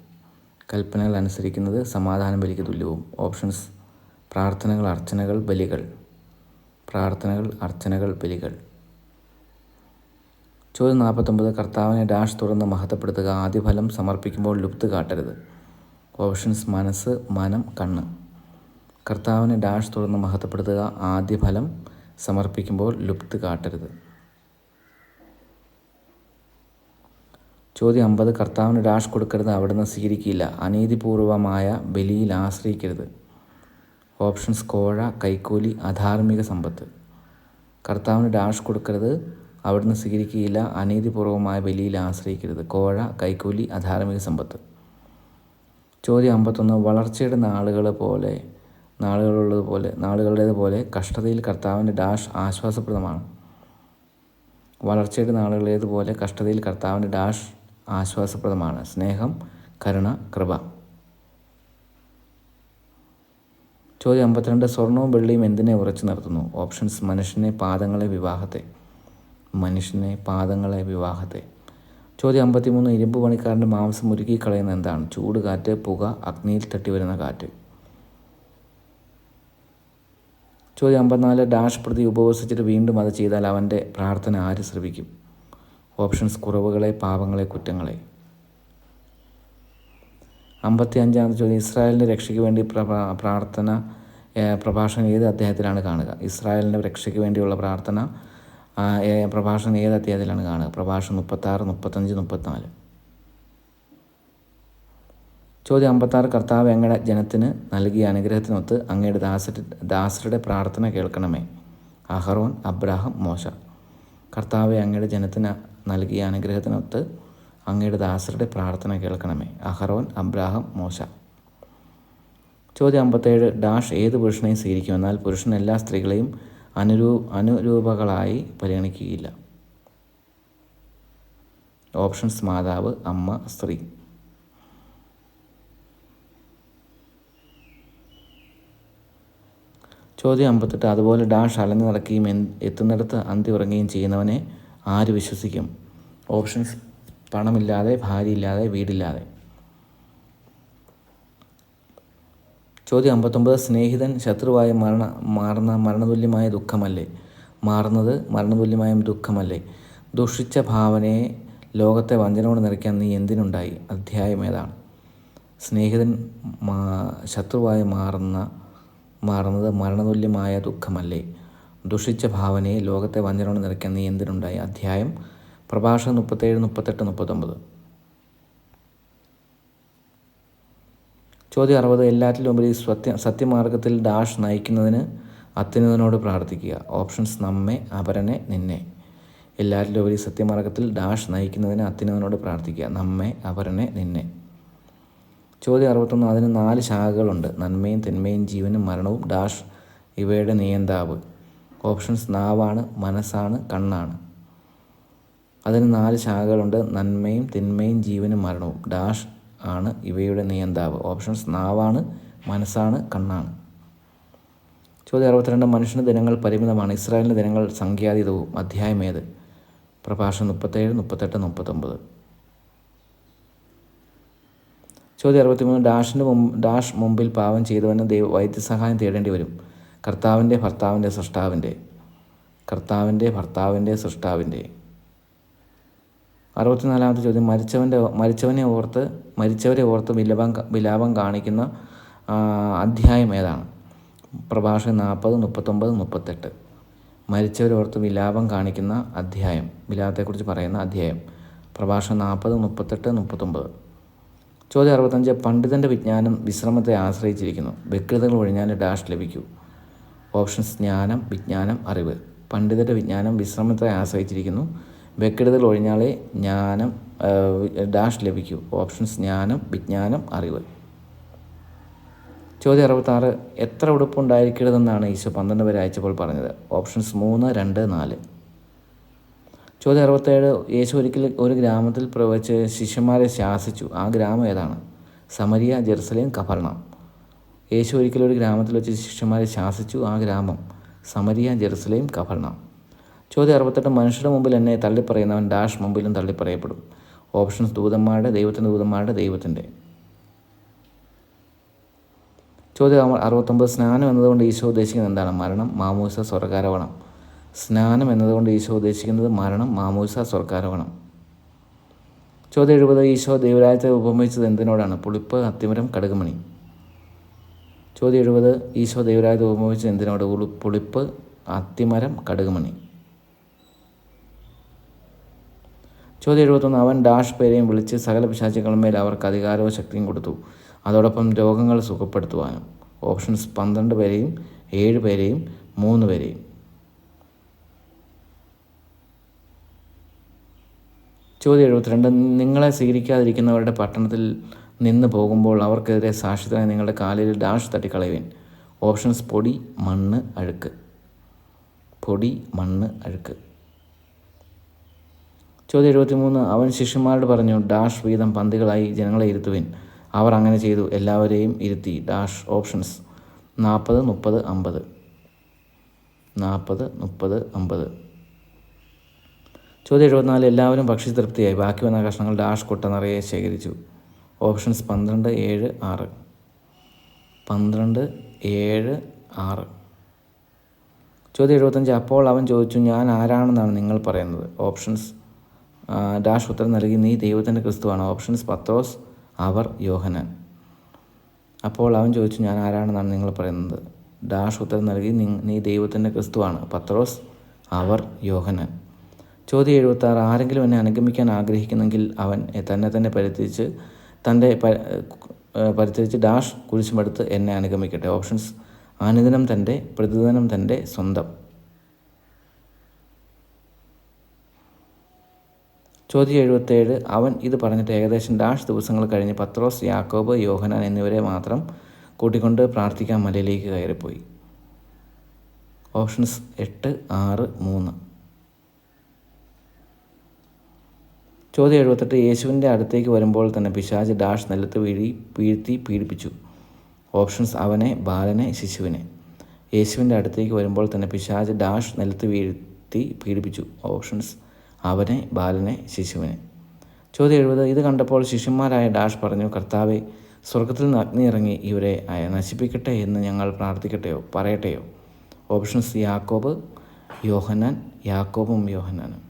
കൽപ്പനകൾ അനുസരിക്കുന്നത് സമാധാന ബലിക്ക് തുല്യവും. ഓപ്ഷൻസ്: പ്രാർത്ഥനകൾ, അർച്ചനകൾ, ബലികൾ. പ്രാർത്ഥനകൾ, അർച്ചനകൾ, ബലികൾ. ചോദ്യം 49. കർത്താവിനെ ഡാഷ് തുറന്ന് മഹത്വപ്പെടുത്തുക, ആദ്യഫലം സമർപ്പിക്കുമ്പോൾ ലുപ്ത് കാട്ടരുത്. ഓപ്ഷൻസ്: മനസ്സ്, മനം, കണ്ണ്. കർത്താവിനെ ഡാഷ് തുറന്ന് മഹത്വപ്പെടുത്തുക, ആദ്യഫലം സമർപ്പിക്കുമ്പോൾ ലുപ്ത് കാട്ടരുത്. ചോദ്യം 50. കർത്താവിന് ഡാഷ് കൊടുക്കരുത്, അവിടുന്ന് സ്വീകരിക്കില്ല, അനീതിപൂർവമായ ബലിയിൽ ആശ്രയിക്കരുത്. ഓപ്ഷൻസ്: കോഴ, കൈക്കൂലി, അധാർമിക സമ്പത്ത്. കർത്താവിന് ഡാഷ് കൊടുക്കരുത്, അവിടുന്ന് സ്വീകരിക്കുകയില്ല, അനീതിപൂർവമായ ബലിയിൽ ആശ്രയിക്കരുത്. കോഴ, കൈക്കൂലി, അധാർമിക സമ്പത്ത്. ചോദ്യം 51. വളർച്ചയുടെ നാളുകളുടേതുപോലെ കഷ്ടതയിൽ കർത്താവിൻ്റെ ഡാഷ് ആശ്വാസപ്രദമാണ്. വളർച്ചയുടെ നാളുകളേതുപോലെ കഷ്ടതയിൽ കർത്താവിൻ്റെ ഡാഷ് ആശ്വാസപ്രദമാണ്. സ്നേഹം, കരുണ, കൃപ. ചോദ്യം 52. സ്വർണവും വെള്ളിയും എന്തിനെ ഉറച്ചു നിർത്തുന്നു? ഓപ്ഷൻസ്: മനുഷ്യനെ, പാദങ്ങളെ, വിവാഹത്തെ. മനുഷ്യനെ, പാദങ്ങളെ, വിവാഹത്തെ. ചോദ്യം 53. ഇരുമ്പ് പണിക്കാരൻ്റെ മാംസം ഉരുക്കിക്കളയുന്ന എന്താണ്? ചൂട്, കാറ്റ്, പുക, അഗ്നിയിൽ തട്ടി വരുന്ന കാറ്റ്. ചോദ്യം 54. ഡാഷ് പ്രതി ഉപവസിച്ചിട്ട് വീണ്ടും അത് ചെയ്താൽ അവൻ്റെ പ്രാർത്ഥന ആര് ശ്രവിക്കും? ഓപ്ഷൻസ്: കുറവുകളെ, പാപങ്ങളെ, കുറ്റങ്ങളെ. 55. ചോദ്യം. ഇസ്രായേലിൻ്റെ രക്ഷയ്ക്ക് വേണ്ടി പ്രാർത്ഥന പ്രഭാഷണം ഏത് അധ്യായത്തിലാണ് കാണുക? ഇസ്രായേലിൻ്റെ രക്ഷയ്ക്ക് വേണ്ടിയുള്ള പ്രാർത്ഥന പ്രഭാഷണം ഏത് അധ്യായത്തിലാണ് കാണുക? പ്രഭാഷണം 36, 35, 34. ചോദ്യം 56. കർത്താവ് അങ്ങയുടെ ജനത്തിന് നൽകിയ അനുഗ്രഹത്തിനൊത്ത് അങ്ങയുടെ ദാസരുടെ പ്രാർത്ഥന കേൾക്കണമേ. അഹറോൻ, അബ്രാഹം, മോശ. കർത്താവെ, അങ്ങയുടെ ജനത്തിന് നൽകിയ അനുഗ്രഹത്തിനൊത്ത് അങ്ങയുടെ ദാസരുടെ പ്രാർത്ഥന കേൾക്കണമേ. അഹറോൻ, അബ്രാഹം, മോശ. ചോദ്യം 57. ഡാഷ് ഏത് പുരുഷനെയും സ്വീകരിക്കും, എന്നാൽ പുരുഷൻ എല്ലാ സ്ത്രീകളെയും അനുരൂപകളായി പരിഗണിക്കുകയില്ല. ഓപ്ഷൻസ്: മാതാവ്, അമ്മ, സ്ത്രീ. ചോദ്യം 58. അതുപോലെ ഡാഷ് അലഞ്ഞു നടക്കുകയും എത്തുന്നിടത്ത് അന്തി ഉറങ്ങുകയും ചെയ്യുന്നവനെ ആര് വിശ്വസിക്കും? ഓപ്ഷൻസ്: പണമില്ലാതെ, ഭാര്യയില്ലാതെ, വീടില്ലാതെ. ചോദ്യം 59. സ്നേഹിതൻ ശത്രുവായി മാറുന്നത് മരണതുല്യമായ ദുഃഖമല്ലേ? ദുഷിച്ച ഭാവനയെ ലോകത്തെ വഞ്ചന കൊണ്ട് നിറയ്ക്കാൻ നീ എന്തിനുണ്ടായി? അധ്യായം ഏതാണ്? സ്നേഹിതൻ ശത്രുവായി മാറുന്നത് മരണതുല്യമായ ദുഃഖമല്ലേ? ദുഷിച്ച ഭാവനയെ ലോകത്തെ വഞ്ചന കൊണ്ട് നിറയ്ക്കാൻ നീ എന്തിനുണ്ടായി? അധ്യായം പ്രഭാഷകൻ 37, 38, 39. ചോദ്യം 60. എല്ലാറ്റിലും ഉപരി സത്യമാർഗത്തിൽ ഡാഷ് നയിക്കുന്നതിന് അത്യുന്നതനോട് പ്രാർത്ഥിക്കുക. ഓപ്ഷൻസ്: നമ്മെ, അപരനെ, നിന്നെ. എല്ലാറ്റിലും ഉപരി സത്യമാർഗത്തിൽ ഡാഷ് നയിക്കുന്നതിന് അത്യുന്നതനോട് പ്രാർത്ഥിക്കുക. നമ്മെ, അപരനെ, നിന്നെ. ചോദ്യം 61. അതിന് 4 ശാഖകളുണ്ട്. നന്മയും തിന്മയും ജീവനും മരണവും ഡാഷ് ഇവയുടെ നിയന്താവ്. ഓപ്ഷൻസ്: നാവാണ്, മനസ്സാണ്, കണ്ണാണ്. അതിന് 4 ശാഖകളുണ്ട്. നന്മയും തിന്മയും ജീവനും മരണവും ഡാഷ് ആണ് ഇവയുടെ നിയന്താവ്. ഓപ്ഷൻസ്: നാവാണ്, മനസ്സാണ്, കണ്ണാണ്. ചോദ്യം 62. മനുഷ്യന് ദിനങ്ങൾ പരിമിതമാണ്, ഇസ്രായേലിൻ്റെ ദിനങ്ങൾ സംഖ്യാതീതവും. അധ്യായം ഏത്? പ്രഭാഷകൻ 37, 38, 39. ചോദ്യം 63. ഡാഷ് മുമ്പിൽ പാപം ചെയ്തവന് വൈദ്യസഹായം തേടേണ്ടി വരും. കർത്താവിൻ്റെ, ഭർത്താവിൻ്റെ, സൃഷ്ടാവിൻ്റെ. കർത്താവിൻ്റെ, ഭർത്താവിൻ്റെ, സൃഷ്ടാവിൻ്റെ. 64. ചോദ്യം. മരിച്ചവരെ ഓർത്ത് വിലാപം കാണിക്കുന്ന അധ്യായം ഏതാണ്? പ്രഭാഷകൻ 40, 39, 38. മരിച്ചവരെ ഓർത്ത് വിലാപം കാണിക്കുന്ന അധ്യായം, വിലാപത്തെക്കുറിച്ച് പറയുന്ന അധ്യായം. പ്രഭാഷകൻ 40, 38, 39. ചോദ്യം 65. പണ്ഡിതൻ്റെ വിജ്ഞാനം വിശ്രമത്തെ ആശ്രയിച്ചിരിക്കുന്നു. വ്യക്തതകൾ ഒഴിഞ്ഞാൽ ഡാഷ് ലഭിക്കൂ. ഓപ്ഷൻസ്: ജ്ഞാനം, വിജ്ഞാനം, അറിവ്. പണ്ഡിതൻ്റെ വിജ്ഞാനം വിശ്രമത്തെ ആശ്രയിച്ചിരിക്കുന്നു. വ്യക്തതകൾ ഒഴിഞ്ഞാലേ ജ്ഞാനം ഡാഷ് ലഭിക്കൂ. ഓപ്ഷൻസ്: ജ്ഞാനം, വിജ്ഞാനം, അറിവ്. ചോദ്യം 66. എത്ര ഉടുപ്പുണ്ടായിരിക്കരുതെന്നാണ് ഈശോ 12 പേരെ അയച്ചപ്പോൾ പറഞ്ഞത്? ഓപ്ഷൻസ്: 3, 2, 4. ചോദ്യം 67. യേശു ഒരിക്കൽ ഒരു ഗ്രാമത്തിൽ വെച്ച് ശിഷ്യന്മാരെ ശാസിച്ചു. ആ ഗ്രാമം ഏതാണ്? സമരിയ, ജെറുസലേം, കഫർനഹൂം. യേശു ഒരിക്കൽ ഒരു ഗ്രാമത്തിൽ വെച്ച് ശിഷ്യന്മാരെ ശാസിച്ചു. ആ ഗ്രാമം സമരിയ, ജെറുസലേം, കഫർനഹൂം. ചോദ്യം 68. മനുഷ്യരുടെ മുമ്പിൽ എന്നെ തള്ളിപ്പറയുന്നവൻ ഡാഷ് മുമ്പിലും തള്ളിപ്പറയപ്പെടും. ഓപ്ഷൻസ്: ദൂതന്മാരുടെ, ദൈവത്തിൻ്റെ. ചോദ്യം 69. സ്നാനം എന്നതുകൊണ്ട് ഈശോ ഉദ്ദേശിക്കുന്നത് എന്താണ്? മരണം, മാമോദിസ, സ്വർഗ്ഗാരോഹണം. സ്നാനം എന്നതുകൊണ്ട് ഈശോ ഉദ്ദേശിക്കുന്നത് മരണം, മാമോദിസ, സ്വർഗ്ഗാരോഹണം. ചോദ്യം 70. ഈശോ ദൈവരാജ്യത്തെ ഉപമിച്ചത് എന്തിനോടാണ്? പുളിപ്പ്, അത്തിമരം, കടുകുമണി. ചോദ്യം 70. ഈശോ ദൈവരാജ്യത്തെ ഉപമിച്ചത് എന്തിനോട്? പുളിപ്പ്, അത്തിമരം, കടുകുമണി. ചോദ്യം 71. അവൻ ഡാഷ് പേരെയും വിളിച്ച് സകല പിശാചുക്കളുമേൽ അവർക്ക് അധികാരവും ശക്തിയും കൊടുത്തു, അതോടൊപ്പം രോഗങ്ങൾ സുഖപ്പെടുത്തുവാനും. ഓപ്ഷൻസ്: 12 പേരെയും, 7 പേരെയും, 3 പേരെയും. ചോദ്യം 72. നിങ്ങളെ സ്വീകരിക്കാതിരിക്കുന്നവരുടെ പട്ടണത്തിൽ നിന്ന് പോകുമ്പോൾ അവർക്കെതിരെ സാക്ഷ്യത്തിനായി നിങ്ങളുടെ കാലിൽ ഡാഷ് തട്ടിക്കളയുവിൻ. ഓപ്ഷൻസ്: പൊടി, മണ്ണ്, അഴുക്ക്. പൊടി, മണ്ണ്, അഴുക്ക്. ചോദ്യം 73. അവൻ ശിഷ്യന്മാരോട് പറഞ്ഞു, ഡാഷ് വീതം പന്തികളായി ജനങ്ങളെ ഇരുത്തുവിൻ. അവർ അങ്ങനെ ചെയ്തു, എല്ലാവരെയും ഇരുത്തി. ഡാഷ്. ഓപ്ഷൻസ്: 40, 30, 50. 40, 30, 50. ചോദ്യം 74. എല്ലാവരും ഭക്ഷിച്ച് തൃപ്തിയായി. ബാക്കി വന്ന കഷ്ണങ്ങൾ ഡാഷ് കൊട്ട നിറയെ ശേഖരിച്ചു. ഓപ്ഷൻസ്: 12, 7, 6. 12, 7, 6. ചോദ്യം 75. അപ്പോൾ അവൻ ചോദിച്ചു, ഞാൻ ആരാണെന്നാണ് നിങ്ങൾ പറയുന്നത്? ഓപ്ഷൻസ്: ഡാഷ് ഉത്തരം നൽകി, നീ ദൈവത്തിൻ്റെ ക്രിസ്തുവാണ്. ഓപ്ഷൻസ്: പത്രോസ്, അവർ, യോഹന്നാൻ. അപ്പോൾ അവൻ ചോദിച്ചു, ഞാൻ ആരാണെന്നാണ് നിങ്ങൾ പറയുന്നത്? ഡാഷ് ഉത്തരം നൽകി, നീ ദൈവത്തിൻ്റെ ക്രിസ്തുവാണ്. പത്രോസ്, അവർ, യോഹന്നാൻ. ചോദ്യം 76. ആരെങ്കിലും എന്നെ അനുഗമിക്കാൻ ആഗ്രഹിക്കുന്നെങ്കിൽ അവൻ തന്നെ പരിത്യജിച്ച് ഡാഷ് കുരിശുമെടുത്ത് എന്നെ അനുഗമിക്കട്ടെ. ഓപ്ഷൻസ്: അനുദിനം തൻ്റെ, പ്രതിദിനം തൻ്റെ, സ്വന്തം. ചോദ്യം 77. അവൻ ഇത് പറഞ്ഞിട്ട് ഏകദേശം ഡാഷ് ദിവസങ്ങൾ കഴിഞ്ഞ് പത്രോസ്, യാക്കോബ്, യോഹന്നാൻ എന്നിവരെ മാത്രം കൂട്ടിക്കൊണ്ട് പ്രാർത്ഥിക്കാൻ മലയിലേക്ക് കയറിപ്പോയി. ഓപ്ഷൻസ്: 8, 6, 3. ചോദ്യം 78. യേശുവിൻ്റെ അടുത്തേക്ക് വരുമ്പോൾ തന്നെ പിശാച് ഡാഷ് നിലത്ത് വീഴ്ത്തി പീഡിപ്പിച്ചു. ഓപ്ഷൻസ്: അവനെ, ബാലനെ, ശിശുവിനെ. യേശുവിൻ്റെ അടുത്തേക്ക് വരുമ്പോൾ തന്നെ പിശാച് ഡാഷ് നിലത്ത് വീഴ്ത്തി പീഡിപ്പിച്ചു. ഓപ്ഷൻസ്: അവനെ, ബാലനെ, ശിശുവിനെ. ചോദ്യം 70. ഇത് കണ്ടപ്പോൾ ശിഷ്യന്മാരായ ഡാഷ് പറഞ്ഞു, കർത്താവേ, സ്വർഗത്തിൽ നിന്ന് അഗ്നി ഇറങ്ങി ഇവരെ നശിപ്പിക്കട്ടെ എന്ന് ഞങ്ങൾ പറയട്ടെയോ? ഓപ്ഷൻസ്: യാക്കോബ്, യോഹന്നാൻ. യാക്കോബും യോഹന്നാനും.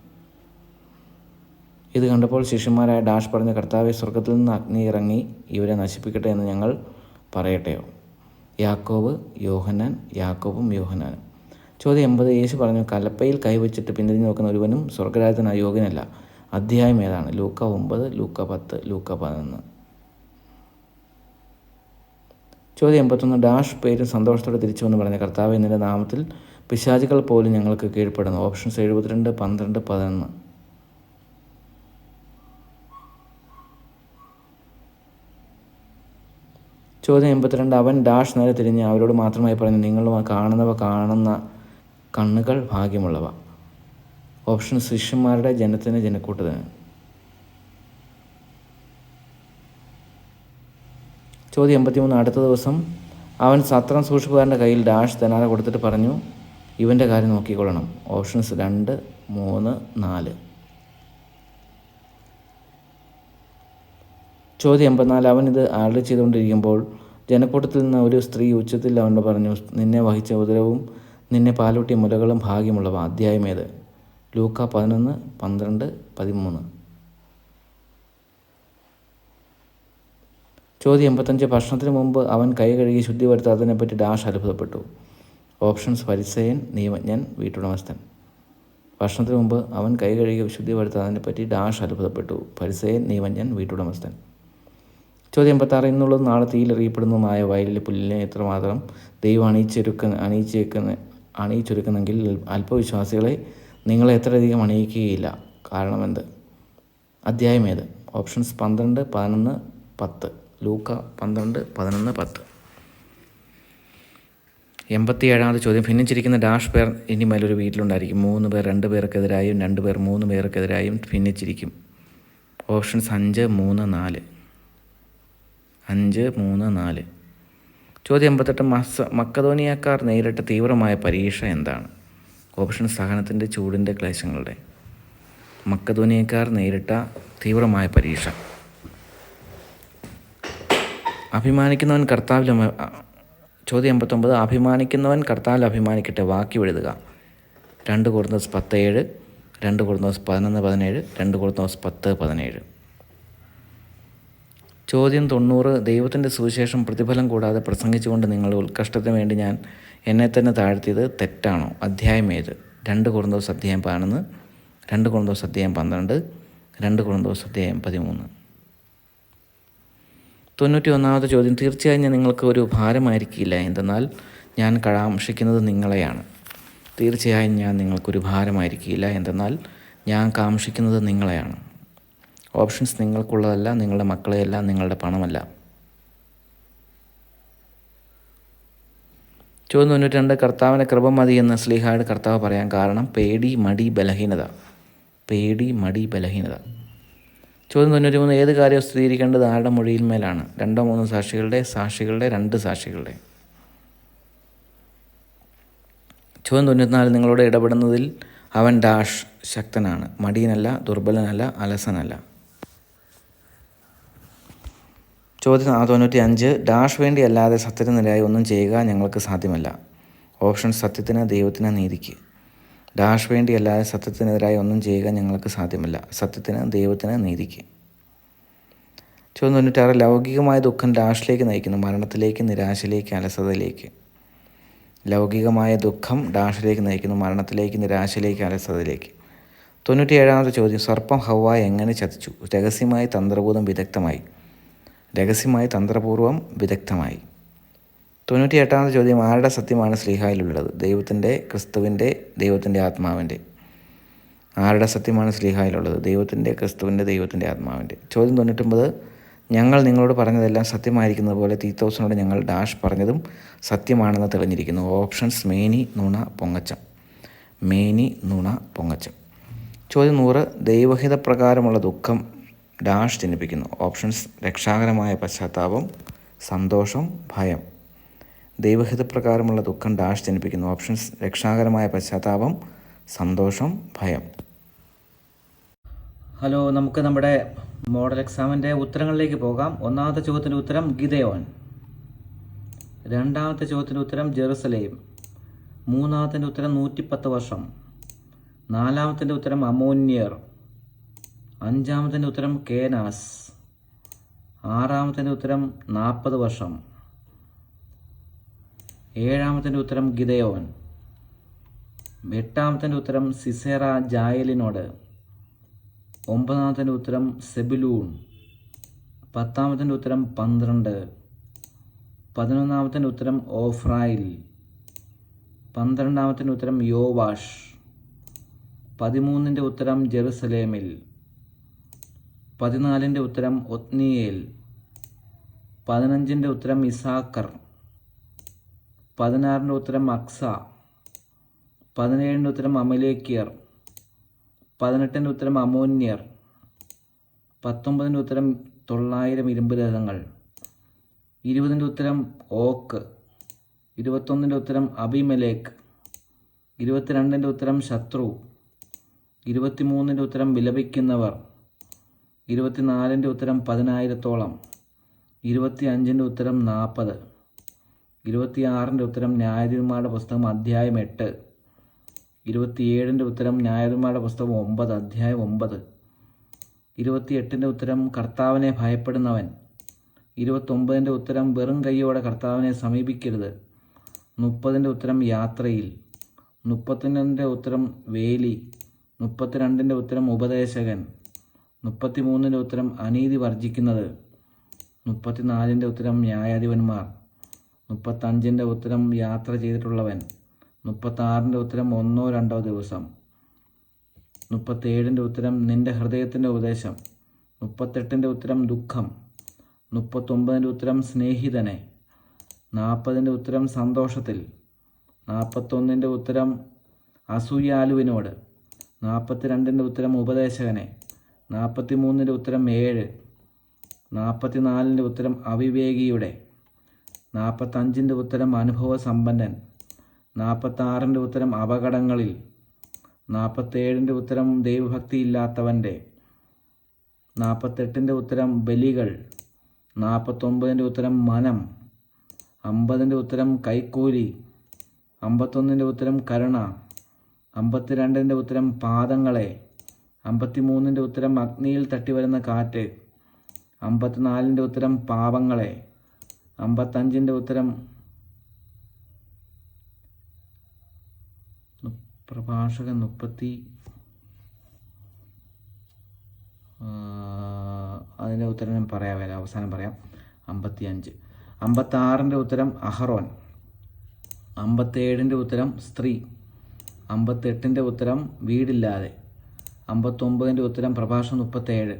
ഇത് കണ്ടപ്പോൾ ശിഷ്യന്മാരായ ഡാഷ് പറഞ്ഞ കർത്താവെ, സ്വർഗത്തിൽ നിന്ന് അഗ്നി ഇറങ്ങി ഇവരെ നശിപ്പിക്കട്ടെ എന്ന് ഞങ്ങൾ പറയട്ടെയോ? യാക്കോബും യോഹന്നാനും. ചോദ്യം 80. യേശു പറഞ്ഞു, കലപ്പയിൽ കൈവച്ചിട്ട് പിന്തിരിഞ്ഞ് നോക്കുന്ന ഒരുവനും സ്വർഗരാജ്യത്തിന് അയോഗ്യനല്ല. അധ്യായം ഏതാണ്? ലൂക്ക 9, ലൂക്ക 10, ലൂക്ക 11. ചോദ്യം 81. ഡാഷ് പേരും സന്തോഷത്തോടെ തിരിച്ചു വന്ന് പറഞ്ഞ കർത്താവെ, നിന്റെ നാമത്തിൽ പിശാചുകൾ പോലും ഞങ്ങൾക്ക് കീഴ്പ്പെടുന്നു. ഓപ്ഷൻസ് 72, 12, 11. ചോദ്യം 82. അവൻ ഡാഷ് നേരെ തിരിഞ്ഞ് അവരോട് മാത്രമായി പറഞ്ഞു, നിങ്ങൾ കാണുന്ന കണ്ണുകൾ ഭാഗ്യമുള്ളവ. ഓപ്ഷൻ ശിഷ്യന്മാരുടെ, ജനത്തിന്, ജനക്കൂട്ടത്തിന്. ചോദ്യം 83. അടുത്ത ദിവസം അവൻ സത്രം സൂക്ഷിപ്പുകാരൻ്റെ കയ്യിൽ ഡാഷ് തെനാല കൊടുത്തിട്ട് പറഞ്ഞു, ഇവൻ്റെ കാര്യം നോക്കിക്കൊള്ളണം. ഓപ്ഷൻസ് 2, 3, 4. ചോദ്യം 84. അവൻ ഇത് ആൾഡ് ചെയ്തുകൊണ്ടിരിക്കുമ്പോൾ ജനക്കൂട്ടത്തിൽ നിന്ന് ഒരു സ്ത്രീ ഉച്ചത്തിൽ അവനോട് പറഞ്ഞു, നിന്നെ വഹിച്ച ഉദരവും നിന്നെ പാലൂട്ടിയ മുലകളും ഭാഗ്യമുള്ളവ. അധ്യായം ഏത്? ലൂക്ക 11, 12, 13. ചോദ്യം 85. ഭക്ഷണത്തിന് മുമ്പ് അവൻ കൈ കഴുകി ശുദ്ധി വരുത്താത്തതിനെപ്പറ്റി ഡാഷ് അത്ഭുതപ്പെട്ടു. ഓപ്ഷൻസ് പരിസയൻ, നിയമജ്ഞൻ, വീട്ടുടമസ്ഥൻ. ഭക്ഷണത്തിന് മുമ്പ് അവൻ കൈ കഴുകി ശുദ്ധി വരുത്താത്തതിനെപ്പറ്റി ഡാഷ് അത്ഭുതപ്പെട്ടു. പരിസയൻ, നിയമജ്ഞൻ, വീട്ടുടമസ്ഥൻ. ചോദ്യം 86. ഇന്നുള്ളത് നാളെ തീയിലെറിയപ്പെടുന്നതുമായ വയലിലെ പുല്ലിനെ എത്രമാത്രം ദൈവം അണിയിച്ചൊരുക്കുന്നെങ്കിൽ അല്പവിശ്വാസികളെ നിങ്ങളെ എത്രയധികം അണിയിക്കുകയില്ല. കാരണമെന്ത്? അധ്യായം ഏത്? ഓപ്ഷൻസ് 12, 11, 10. ലൂക്ക 12, 11, 10. 87. ചോദ്യം. ഭിന്നിച്ചിരിക്കുന്ന ഡാഷ് പേർ ഇനിമേലൊരു വീട്ടിലുണ്ടായിരിക്കും. 3 പേർ 2 പേർക്കെതിരായും 2 പേർ 3 പേർക്കെതിരായും ഭിന്നിച്ചിരിക്കും. ഓപ്ഷൻസ് 5, 3, 4. 5, 3, 4. ചോദ്യം 88. മക്കതോനിയക്കാർ നേരിട്ട തീവ്രമായ പരീക്ഷ എന്താണ്? ഓപ്ഷൻ സഹനത്തിൻ്റെ, ചൂടിൻ്റെ, ക്ലേശങ്ങളുടെ. മക്കതോനിയക്കാർ നേരിട്ട തീവ്രമായ പരീക്ഷ. അഭിമാനിക്കുന്നവൻ കർത്താവിൽ. ചോദ്യം 89. അഭിമാനിക്കുന്നവൻ കർത്താവിൽ അഭിമാനിക്കട്ടെ. വാക്യം എഴുതുക. 2 Corinthians 10:7, 2 Corinthians 11:17, 2 Corinthians 10:17. ചോദ്യം 90. ദൈവത്തിൻ്റെ സുവിശേഷം പ്രതിഫലം കൂടാതെ പ്രസംഗിച്ചുകൊണ്ട് നിങ്ങളുടെ ഉത്കഷ്ടത്തിന് വേണ്ടി ഞാൻ എന്നെ തന്നെ താഴ്ത്തിയത് തെറ്റാണോ? അധ്യായം ഏത്? 2 Corinthians അധ്യായം 11, 2 Corinthians അധ്യായം 12, 2 Corinthians അധ്യായം 13. 91. ചോദ്യം. തീർച്ചയായും ഞാൻ നിങ്ങൾക്ക് ഒരു ഭാരമായിരിക്കില്ല, എന്തെന്നാൽ ഞാൻ കാക്ഷിക്കുന്നത് നിങ്ങളെയാണ്. തീർച്ചയായും ഞാൻ നിങ്ങൾക്കൊരു ഭാരമായിരിക്കില്ല, എന്തെന്നാൽ ഞാൻ കാക്ഷിക്കുന്നത് നിങ്ങളെയാണ്. ഓപ്ഷൻസ് നിങ്ങൾക്കുള്ളതല്ല, നിങ്ങളുടെ മക്കളെയല്ല, നിങ്ങളുടെ പണമല്ല. ചോദ്യം 92. കർത്താവിൻ്റെ കൃപ മതി എന്ന് ശ്ലീഹായുടെ കർത്താവ് പറയാൻ കാരണം? പേടി, മടി, ബലഹീനത. പേടി, മടി, ബലഹീനത. ചോദ്യം 93. ഏത് കാര്യം സ്ഥിരീകരിക്കേണ്ടത് ആരുടെ മൊഴിയിന്മേലാണ്? 2, 3 സാക്ഷികളുടെ, 2 സാക്ഷികളുടെ. ചോദ്യം 94. നിങ്ങളോട് ഇടപെടുന്നതിൽ അവൻ ഡാഷ് ശക്തനാണ്. മടിയനല്ല, ദുർബലനല്ല, അലസനല്ല. ചോദ്യം 95. ഡാഷ് വേണ്ടി അല്ലാതെ സത്യത്തിനെതിരായി ഒന്നും ചെയ്യുക ഞങ്ങൾക്ക് സാധ്യമല്ല. ഓപ്ഷൻ സത്യത്തിന്, ദൈവത്തിന്, നീതിക്ക്. ഡാഷ് വേണ്ടി അല്ലാതെ സത്യത്തിനെതിരായി ഒന്നും ചെയ്യുക ഞങ്ങൾക്ക് സാധ്യമല്ല. സത്യത്തിന്, ദൈവത്തിന്, നീതിക്ക്. ചോദ്യം 96. ലൗകികമായ ദുഃഖം ഡാഷിലേക്ക് നയിക്കുന്നു. മരണത്തിലേക്ക്, നിരാശയിലേക്ക്, അലസതയിലേക്ക്. ലൗകികമായ ദുഃഖം ഡാഷിലേക്ക് നയിക്കുന്നു. മരണത്തിലേക്ക്, നിരാശയിലേക്ക്, അലസതയിലേക്ക്. 97. ചോദ്യം. സർപ്പം ഹവ്വായെ എങ്ങനെ ചതിച്ചു? രഹസ്യമായി, തന്ത്രപൂർവ്വം, വിദഗ്ധമായി. 98. ചോദ്യം. ആരുടെ സത്യമാണ് ശ്ലീഹായിലുള്ളത്? ദൈവത്തിൻ്റെ, ക്രിസ്തുവിൻ്റെ, ദൈവത്തിൻ്റെ ആത്മാവിൻ്റെ. ആരുടെ സത്യമാണ് ശ്ലീഹായിലുള്ളത്? ദൈവത്തിൻ്റെ, ക്രിസ്തുവിൻ്റെ, ദൈവത്തിൻ്റെ ആത്മാവിൻ്റെ. ചോദ്യം 99. ഞങ്ങൾ നിങ്ങളോട് പറഞ്ഞതെല്ലാം സത്യമായിരിക്കുന്നത് പോലെ തീത്തോസിനോട് ഞങ്ങൾ ഡാഷ് പറഞ്ഞതും സത്യമാണെന്ന് തെളിഞ്ഞിരിക്കുന്നു. ഓപ്ഷൻസ് മേനി, നുണ, പൊങ്ങച്ചം. മേനി, നുണ, പൊങ്ങച്ചം. ചോദ്യം 100. ദൈവഹിതപ്രകാരമുള്ള ദുഃഖം ഡാഷ് ജനിപ്പിക്കുന്നു. ഓപ്ഷൻസ് രക്ഷാകരമായ പശ്ചാത്താപം, സന്തോഷം, ഭയം. ദൈവഹിതപ്രകാരമുള്ള ദുഃഖം ഡാഷ് ജനിപ്പിക്കുന്നു. ഓപ്ഷൻസ് രക്ഷാകരമായ പശ്ചാത്താപം, സന്തോഷം, ഭയം. ഹലോ, നമുക്ക് നമ്മുടെ മോഡൽ എക്സാമിൻ്റെ ഉത്തരങ്ങളിലേക്ക് പോകാം. ഒന്നാമത്തെ ചോദ്യത്തിൻ്റെ ഉത്തരം ഗിദെയോൻ. രണ്ടാമത്തെ ചോദ്യത്തിൻ്റെ ഉത്തരം ജെറുസലേം. മൂന്നാമത്തിൻ്റെ ഉത്തരം 110 വർഷം. നാലാമത്തിൻ്റെ ഉത്തരം അമ്മോന്യർ. അഞ്ചാമത്തിൻ്റെ ഉത്തരം കേനാസ്. ആറാമത്തിൻ്റെ ഉത്തരം 40 വർഷം. ഏഴാമത്തിൻ്റെ ഉത്തരം ഗിദയോൻ. എട്ടാമത്തിൻ്റെ ഉത്തരം സിസേറ ജായലിനോട്. ഒമ്പതാമത്തിൻ്റെ ഉത്തരം സെബുലൂൺ. പത്താമത്തിൻ്റെ ഉത്തരം 12. 11ാമത്തിൻ്റെ ഉത്തരം ഓഫ്രായിൽ. 12ാമത്തിൻ്റെ ഉത്തരം യോവാഷ്. 13ൻ്റെ ഉത്തരം ജെറുസലേമിൽ. 14ൻ്റെ ഉത്തരം ഒത്നിയേൽ. 15ൻ്റെ ഉത്തരം ഇസാക്കർ. 16ൻ്റെ ഉത്തരം അക്സ. 17ൻ്റെ ഉത്തരം അമലേക്കിയർ. 18ൻ്റെ ഉത്തരം അമോന്യർ. 19ൻ്റെ ഉത്തരം 900 ഇരുമ്പ് രഥങ്ങൾ. 20ൻ്റെ ഉത്തരം ഓക്ക്. 21ൻ്റെ ഉത്തരം അബിമലേക്ക്. 22ൻ്റെ ഉത്തരം ശത്രു. 23ൻ്റെ ഉത്തരം വിലപിക്കുന്നവർ. 24ൻ്റെ ഉത്തരം 10,000-ഓളം. 25ൻ്റെ ഉത്തരം 40. 26ൻ്റെ ഉത്തരം ന്യായാധിപന്മാരുടെ പുസ്തകം അധ്യായം 8. 27ൻ്റെ ഉത്തരം ന്യായാധിപന്മാരുടെ പുസ്തകം 9 അധ്യായം 9. 28ൻ്റെ ഉത്തരം കർത്താവിനെ ഭയപ്പെടുന്നവൻ. 29ൻ്റെ ഉത്തരം വെറും കൈയോടെ കർത്താവിനെ സമീപിക്കരുത്. 30ൻ്റെ ഉത്തരം യാത്രയിൽ. 31ൻ്റെ ഉത്തരം വേലി. 32ൻ്റെ ഉത്തരം ഉപദേശകൻ. 33ൻ്റെ ഉത്തരം അനീതി വർജിക്കുന്നത്. 34ൻ്റെ ഉത്തരം ന്യായാധിപന്മാർ. 35ൻ്റെ ഉത്തരം യാത്ര ചെയ്തിട്ടുള്ളവൻ. 36ൻ്റെ ഉത്തരം 1-2 ദിവസം. 37ൻ്റെ ഉത്തരം നിന്റെ ഹൃദയത്തിൻ്റെ ഉപദേശം. 38ൻ്റെ ഉത്തരം ദുഃഖം. 39ൻ്റെ ഉത്തരം സ്നേഹിതനെ. 40ൻ്റെ ഉത്തരം സന്തോഷത്തിൽ. 41ൻ്റെ ഉത്തരം അസൂയാലുവിനോട്. 42ൻ്റെ ഉത്തരം ഉപദേശകനെ. 43ൻ്റെ ഉത്തരം 7. 44ൻ്റെ ഉത്തരം അവിവേകിയുടെ. 45ൻ്റെ ഉത്തരം അനുഭവസമ്പന്നൻ. 46ൻ്റെ ഉത്തരം അപകടങ്ങളിൽ. 47ൻ്റെ ഉത്തരം ദൈവഭക്തിയില്ലാത്തവൻ്റെ. 48ൻ്റെ ഉത്തരം ബലികൾ. 49ൻ്റെ ഉത്തരം മനം. 50ൻ്റെ ഉത്തരം കൈക്കൂലി. 51ൻ്റെ ഉത്തരം കരുണ. 52ൻ്റെ ഉത്തരം പാദങ്ങളെ. 53ൻ്റെ ഉത്തരം അഗ്നിയിൽ തട്ടിവരുന്ന കാറ്റ്. 54ൻ്റെ ഉത്തരം പാപങ്ങളെ. 55ൻ്റെ ഉത്തരം പ്രഭാഷകൻ 30. അതിൻ്റെ ഉത്തരം ഞാൻ പറയാമല്ലോ, അവസാനം പറയാം. 55. 56ൻ്റെ ഉത്തരം അഹറോൻ. 57ൻ്റെ ഉത്തരം സ്ത്രീ. 58ൻ്റെ ഉത്തരം വീടില്ലാതെ. 59ൻ്റെ ഉത്തരം പ്രഭാഷണം 37.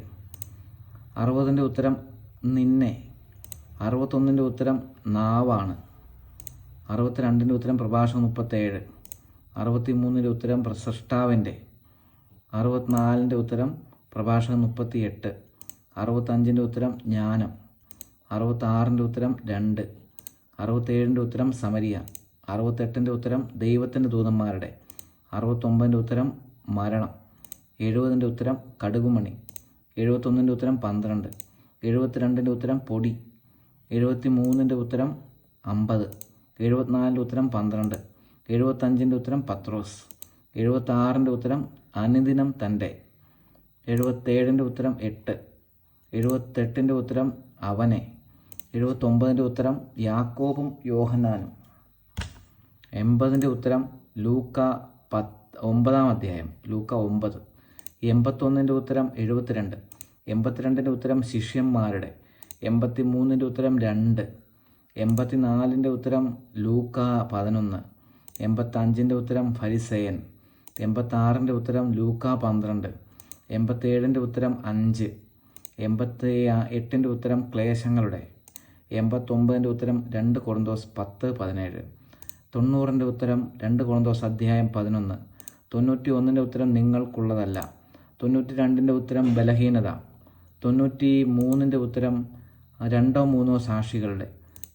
60ൻ്റെ ഉത്തരം നിന്നെ. 61ൻ്റെ ഉത്തരം നാവാണ്. 62ൻ്റെ ഉത്തരം പ്രഭാഷണം 37. 63ൻ്റെ ഉത്തരം സൃഷ്ടാവിൻ്റെ. 64ൻ്റെ ഉത്തരം പ്രഭാഷകം 38. 65ൻ്റെ ഉത്തരം ജ്ഞാനം. 66ൻ്റെ ഉത്തരം 2. 67ൻ്റെ ഉത്തരം സമരിയ. 68ൻ്റെ ഉത്തരം ദൈവത്തിൻ്റെ ദൂതന്മാരുടെ. 69ൻ്റെ ഉത്തരം മരണം. 70ൻ്റെ ഉത്തരം കടുകുമണി. 71ൻ്റെ ഉത്തരം 12. 72ൻ്റെ ഉത്തരം പൊടി. 73ൻ്റെ ഉത്തരം 50. 74ൻ്റെ ഉത്തരം 12. 75ൻ്റെ ഉത്തരം പത്രോസ്. 76ൻ്റെ ഉത്തരം അനുദിനം തൻ്റെ. 77ൻ്റെ ഉത്തരം 8. 78ൻ്റെ ഉത്തരം അവനെ. 79ൻ്റെ ഉത്തരം യാക്കോബും യോഹന്നാനും. 80ൻ്റെ ഉത്തരം ലൂക്ക 9-ാം അധ്യായം, ലൂക്ക 9. 81ൻ്റെ ഉത്തരം 72. 82ൻ്റെ ഉത്തരം ശിഷ്യന്മാരുടെ. 83ൻ്റെ ഉത്തരം 2. 84ൻ്റെ ഉത്തരം ലൂക്ക 11. 85ൻ്റെ ഉത്തരം ഫരിസേയൻ. 86ൻ്റെ ഉത്തരം ലൂക്ക 12. 87ൻ്റെ ഉത്തരം 5. 88ൻ്റെ ഉത്തരം ക്ലേശങ്ങളുടെ. 89ൻ്റെ ഉത്തരം 2 കൊറിന്തോസ് 10-17. 90ൻ്റെ ഉത്തരം 2 കൊറിന്തോസ് അധ്യായം 11. 91ൻ്റെ ഉത്തരം നിങ്ങൾക്കുള്ളതല്ല. 92ൻ്റെ ഉത്തരം ബലഹീനത. 93ൻ്റെ ഉത്തരം 2-3 സാക്ഷികളുടെ.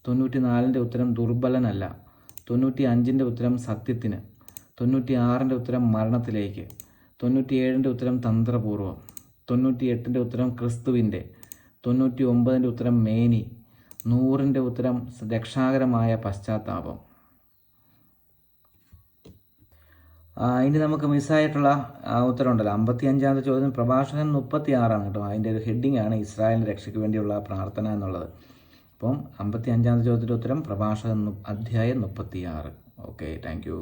94ൻ്റെ ഉത്തരം ദുർബലനല്ല. 95ൻ്റെ ഉത്തരം സത്യത്തിന്. 96ൻ്റെ ഉത്തരം മരണത്തിലേക്ക്. 97ൻ്റെ ഉത്തരം തന്ത്രപൂർവം. 98ൻ്റെ ഉത്തരം ക്രിസ്തുവിൻ്റെ. 99ൻ്റെ ഉത്തരം മേനി. 100ൻ്റെ ഉത്തരം രക്ഷാകരമായ പശ്ചാത്താപം. ഇനി നമുക്ക് മിസ്സായിട്ടുള്ള ഉത്തരവുണ്ടല്ലോ, 55-ാമത്തെ ചോദ്യം പ്രഭാഷകൻ 36 കേട്ടോ. അതിൻ്റെ ഒരു ഹെഡിങ് ആണ് ഇസ്രായേലിൻ്റെ രക്ഷയ്ക്ക് വേണ്ടിയുള്ള പ്രാർത്ഥന എന്നുള്ളത്. അപ്പം 55-ാമത്തെ ചോദ്യത്തിൻ്റെ ഉത്തരം പ്രഭാഷകൻ അധ്യായം 36. Okay, thank you.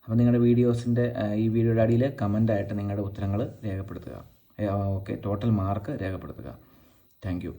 അപ്പോൾ നിങ്ങളുടെ ഈ വീഡിയോയുടെ അടിയിൽ കമൻ്റായിട്ട് നിങ്ങളുടെ ഉത്തരങ്ങൾ രേഖപ്പെടുത്തുക. ഓക്കെ, ടോട്ടൽ മാർക്ക് രേഖപ്പെടുത്തുക. Thank you.